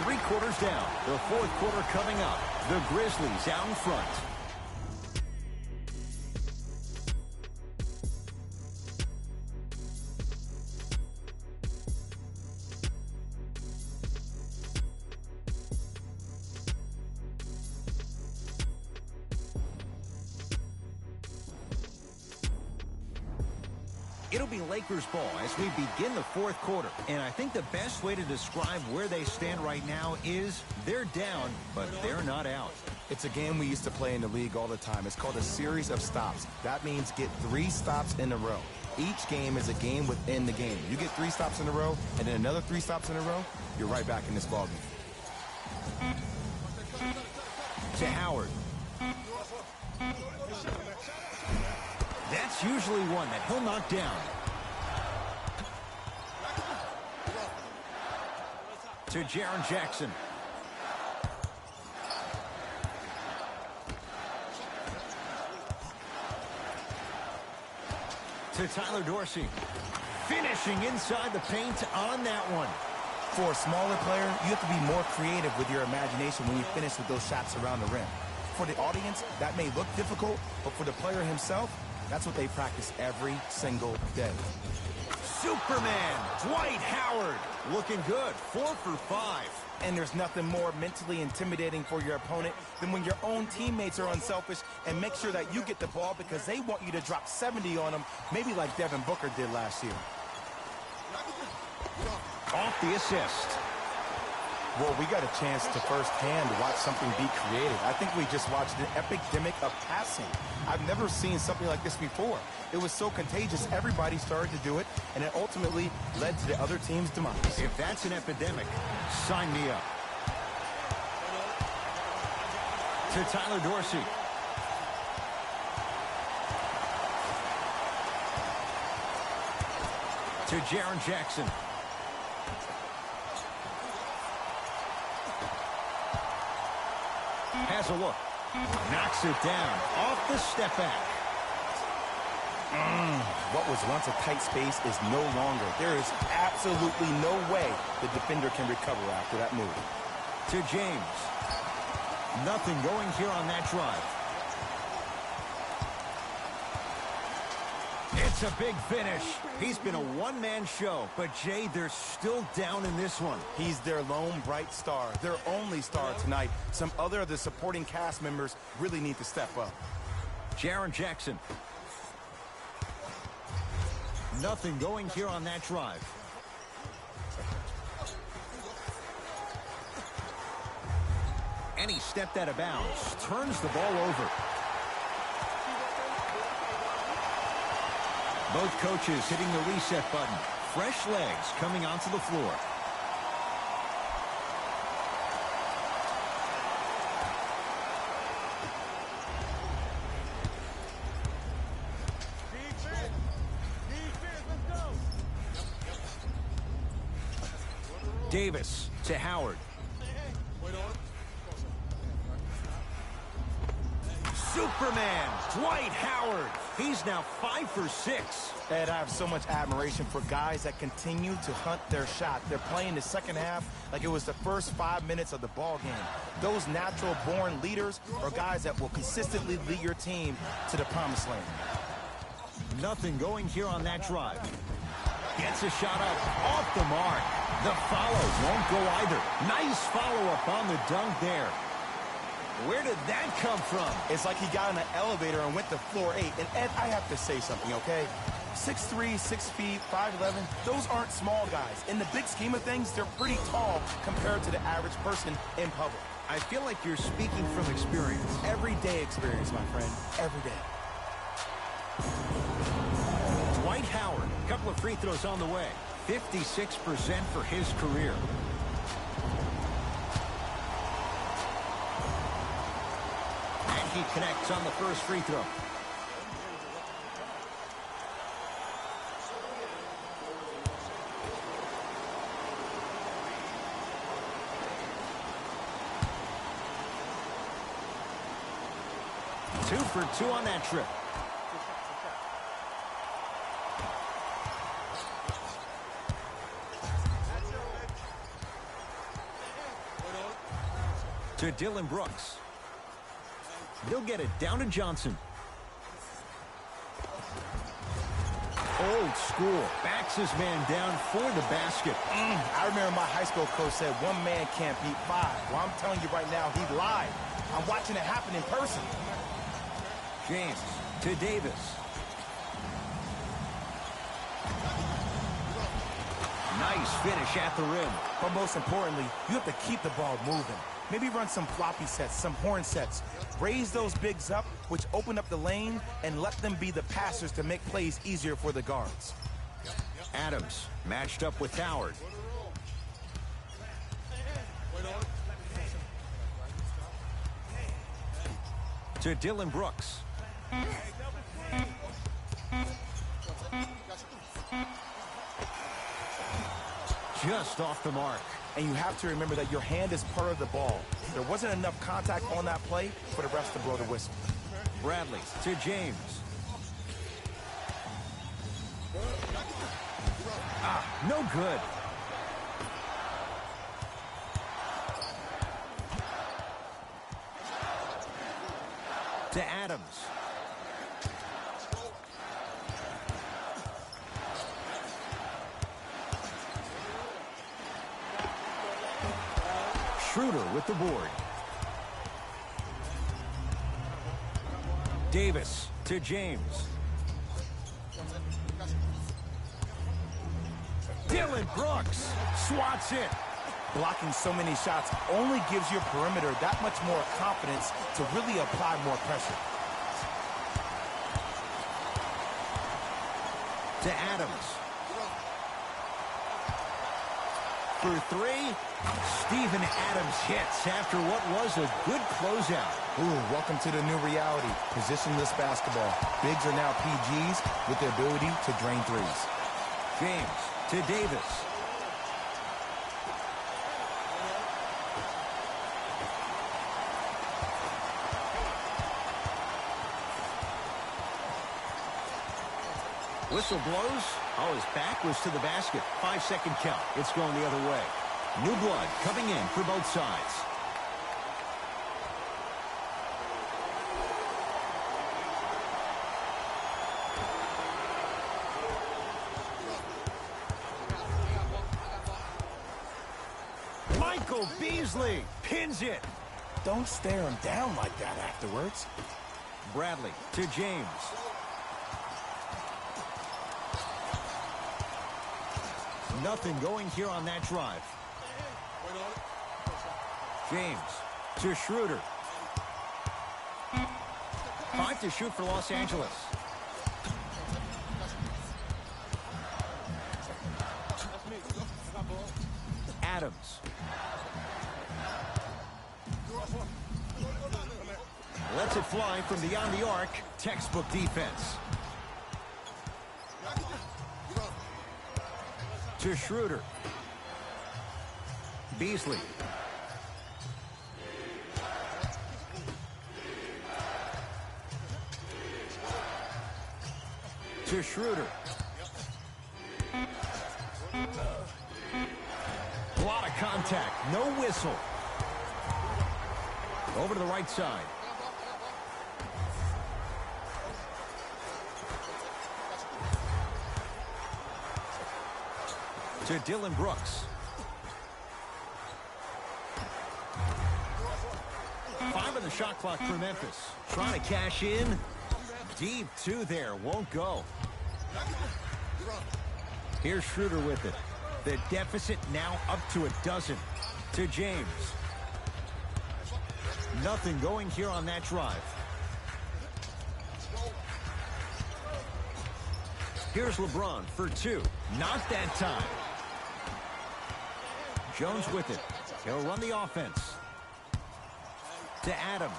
3 quarters down. The 4th quarter coming up. The Grizzlies out in front. It'll be Lakers ball as we begin the 4th quarter. And I think the best way to describe where they stand right now is they're down, but they're not out. It's a game we used to play in the league all the time. It's called a series of stops. That means get 3 stops in a row. Each game is a game within the game. You get 3 stops in a row, and then another 3 stops in a row, you're right back in this ballgame. To Howard. That's usually one that he'll knock down. To Jaren Jackson. To Tyler Dorsey. Finishing inside the paint on that one. For a smaller player, you have to be more creative with your imagination when you finish with those shots around the rim. For the audience, that may look difficult, but for the player himself, that's what they practice every single day. Superman, Dwight Howard, looking good, 4 for 5. And there's nothing more mentally intimidating for your opponent than when your own teammates are unselfish and make sure that you get the ball because they want you to drop 70 on them, maybe like Devin Booker did last year. Off the assist. Well, we got a chance to firsthand watch something be created. I think we just watched an epidemic of passing. I've never seen something like this before. It was so contagious, everybody started to do it, and it ultimately led to the other team's demise. If that's an epidemic, sign me up. To Tyler Dorsey. To Jaren Jackson. Has a look. Knocks it down. Off the step back. What was once a tight space is no longer. There is absolutely no way the defender can recover after that move. To James. Nothing going here on that drive. It's a big finish. He's been a one-man show, but Jay, they're still down in this one. He's their lone bright star, their only star tonight. Some other of the supporting cast members really need to step up. Jaren Jackson. Nothing going here on that drive. And he stepped out of bounds. Turns the ball over. Both coaches hitting the reset button. Fresh legs coming onto the floor. Davis to Howard. Superman, Dwight Howard. He's now 5 for 6. And I have so much admiration for guys that continue to hunt their shot. They're playing the second half like it was the first 5 minutes of the ball game. Those natural-born leaders are guys that will consistently lead your team to the promised land. Nothing going here on that drive. Gets a shot up off the mark. The follow won't go either. Nice follow-up on the dunk there. Where did that come from? It's like he got in an elevator and went to floor 8. And Ed, I have to say something, okay? 6'3", 6 feet, 5'11", those aren't small guys. In the big scheme of things, they're pretty tall compared to the average person in public. I feel like you're speaking from experience. Everyday experience, my friend. Every day. Dwight Howard, a couple of free throws on the way. 56% for his career. And he connects on the first free throw. 2 for 2 on that trip. To Dylan Brooks. He'll get it down to Johnson. Old school. Backs his man down for the basket. I remember my high school coach said one man can't beat 5. Well, I'm telling you right now, he lied. I'm watching it happen in person. James to Davis. Nice finish at the rim. But most importantly, you have to keep the ball moving. Maybe run some floppy sets, some horn sets. Raise those bigs up, which open up the lane, and let them be the passers to make plays easier for the guards. Adams matched up with Howard. To Dylan Brooks. Just off the mark. And you have to remember that your hand is part of the ball. There wasn't enough contact on that play for the refs to blow the whistle. Bradley to James. No good. To Adams. Schroeder with the board. Davis to James. Dylan Brooks swats it. Blocking so many shots only gives your perimeter that much more confidence to really apply more pressure. To Adams. For 3, Steven Adams hits after what was a good closeout. Ooh, welcome to the new reality. Positionless basketball. Bigs are now PGs with the ability to drain threes. James to Davis. Whistle blows. Oh, his back was to the basket. 5-second count. It's going the other way. New blood coming in for both sides. Michael Beasley pins it. Don't stare him down like that afterwards. Bradley to James. Nothing going here on that drive. James to Schroeder. 5 to shoot for Los Angeles. Adams. Lets it fly from beyond the arc. Textbook defense. To Schroeder. Beasley. To Schroeder. A lot of contact. No whistle. Over to the right side. To Dylan Brooks. 5 on the shot clock for Memphis. Trying to cash in. Deep 2 there. Won't go. Here's Schroeder with it. The deficit now up to a dozen. To James. Nothing going here on that drive. Here's LeBron for 2. Not that time. Jones with it. He'll run the offense. To Adams.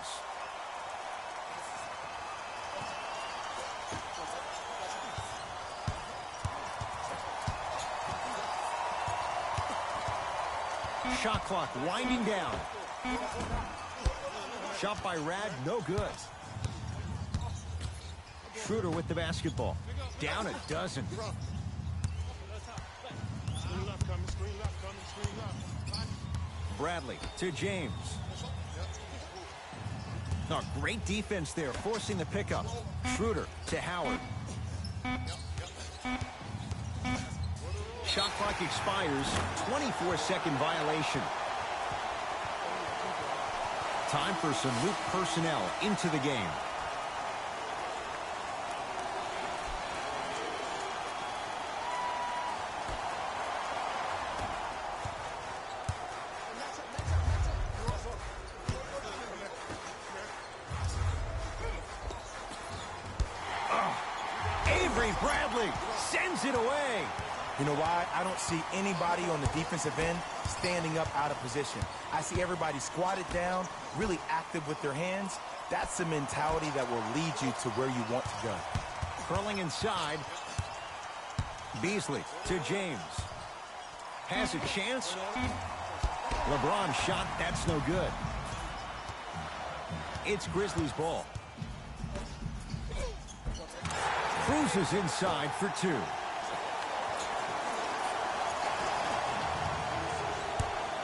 Shot clock winding down. Shot by Rad, no good. Schroeder with the basketball. Down a dozen. Bradley to James. Oh, great defense there, forcing the pickup. Schroeder to Howard. Shot clock expires. 24-second violation. Time for some new personnel into the game. Bradley sends it away. You know why? I don't see anybody on the defensive end standing up out of position. I see everybody squatted down, really active with their hands. That's the mentality that will lead you to where you want to go. Curling inside. Beasley to James. Has a chance. LeBron shot. That's no good. It's Grizzlies ball. Cruises inside for two.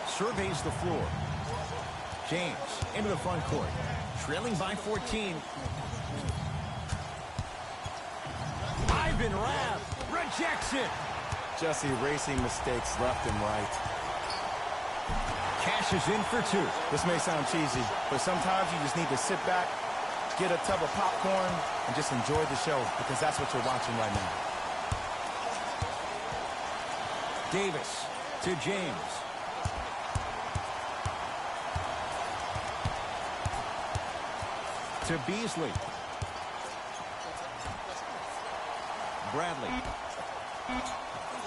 Surveys the floor. James into the front court. Trailing by 14. Ivan Rabb rejects it. Just erasing mistakes left and right. Cashes in for two. This may sound cheesy, but sometimes you just need to sit back, get a tub of popcorn, and just enjoy the show, because that's what you're watching right now. Davis to James. To Beasley. Bradley.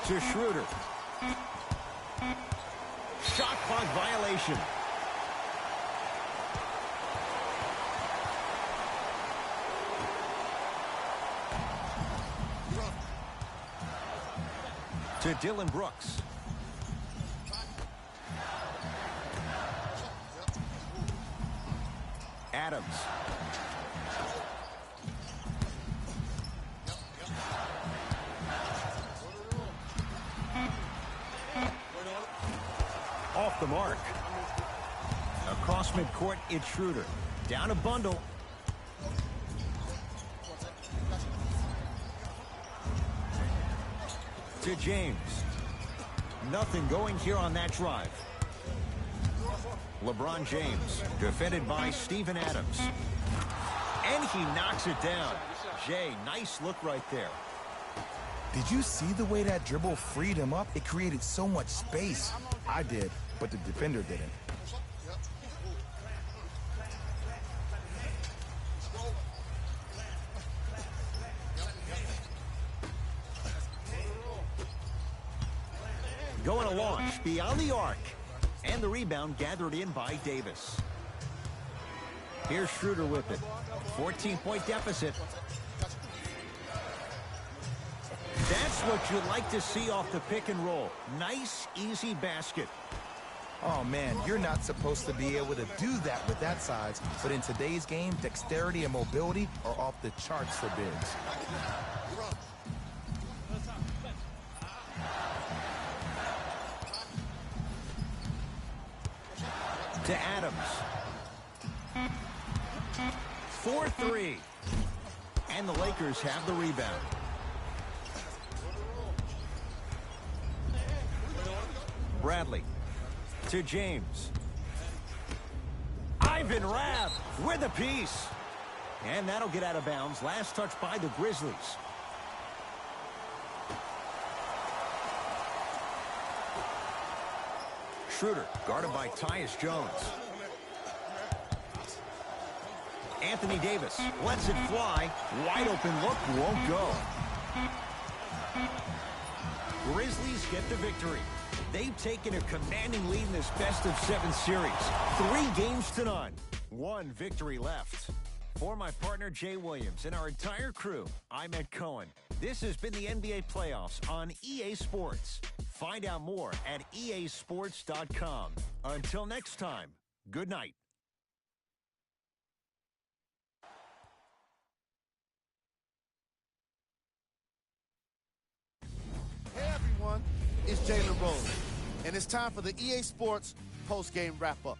To Schroeder. Shot clock violation. To Dylan Brooks. Adams. Off the mark. Across midcourt, it's Schroeder. Down a bundle. To James. Nothing going here on that drive. LeBron James, defended by Steven Adams. And he knocks it down. Jay, nice look right there. Did you see the way that dribble freed him up? It created so much space. I did, but the defender didn't. Going to launch beyond the arc. And the rebound gathered in by Davis. Here's Schroeder with it. 14-point deficit. That's what you like to see off the pick and roll. Nice, easy basket. Oh, man, you're not supposed to be able to do that with that size. But in today's game, dexterity and mobility are off the charts for bigs. To Adams. 4-3. And the Lakers have the rebound. Bradley to James. Ivan Rabb with a piece. And that'll get out of bounds. Last touch by the Grizzlies. Schroeder guarded by Tyus Jones. Anthony Davis lets it fly. Wide open look, won't go. Grizzlies get the victory. They've taken a commanding lead in this best-of-7 series. 3 games to none. 1 victory left. For my partner, Jay Williams, and our entire crew, I'm Ed Cohen. This has been the NBA Playoffs on EA Sports. Find out more at easports.com. Until next time, good night. Jalen Rose, and it's time for the EA Sports post-game wrap-up.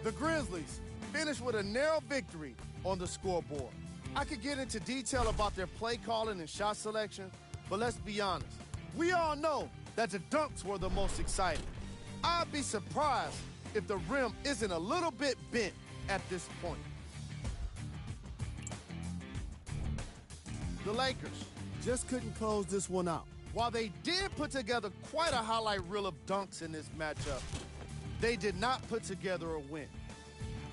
The Grizzlies finished with a narrow victory on the scoreboard. I could get into detail about their play calling and shot selection, but let's be honest. We all know that the dunks were the most exciting. I'd be surprised if the rim isn't a little bit bent at this point. The Lakers just couldn't close this one out. While they did put together quite a highlight reel of dunks in this matchup, they did not put together a win.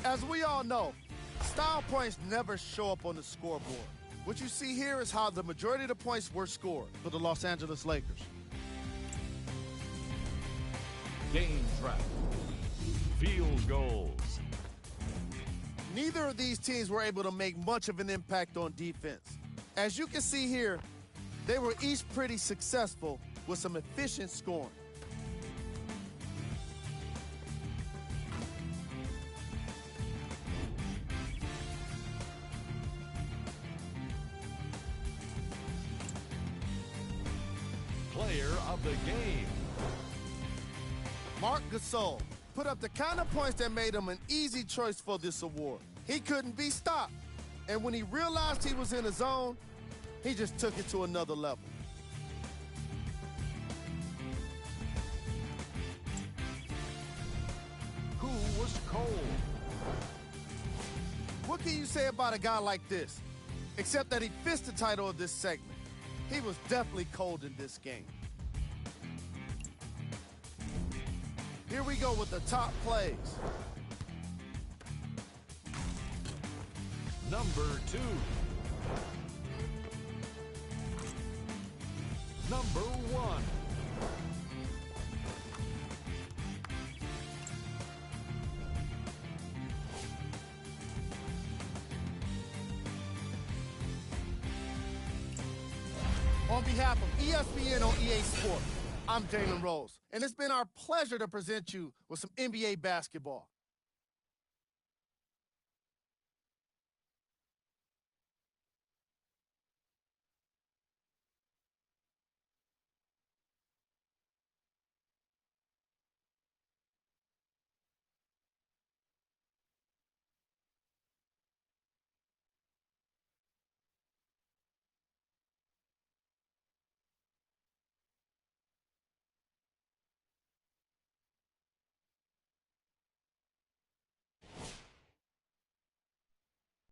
As we all know, style points never show up on the scoreboard. What you see here is how the majority of the points were scored for the Los Angeles Lakers. Game trap. Field goals. Neither of these teams were able to make much of an impact on defense. As you can see here, they were each pretty successful with some efficient scoring. Player of the game. Marc Gasol put up the kind of points that made him an easy choice for this award. He couldn't be stopped, and when he realized he was in a zone, he just took it to another level. Who was cold? What can you say about a guy like this, except that he fits the title of this segment? He was definitely cold in this game. Here we go with the top plays. Number 2. Number 1. On behalf of ESPN on EA Sports, I'm Jalen Rose, and it's been our pleasure to present you with some NBA basketball.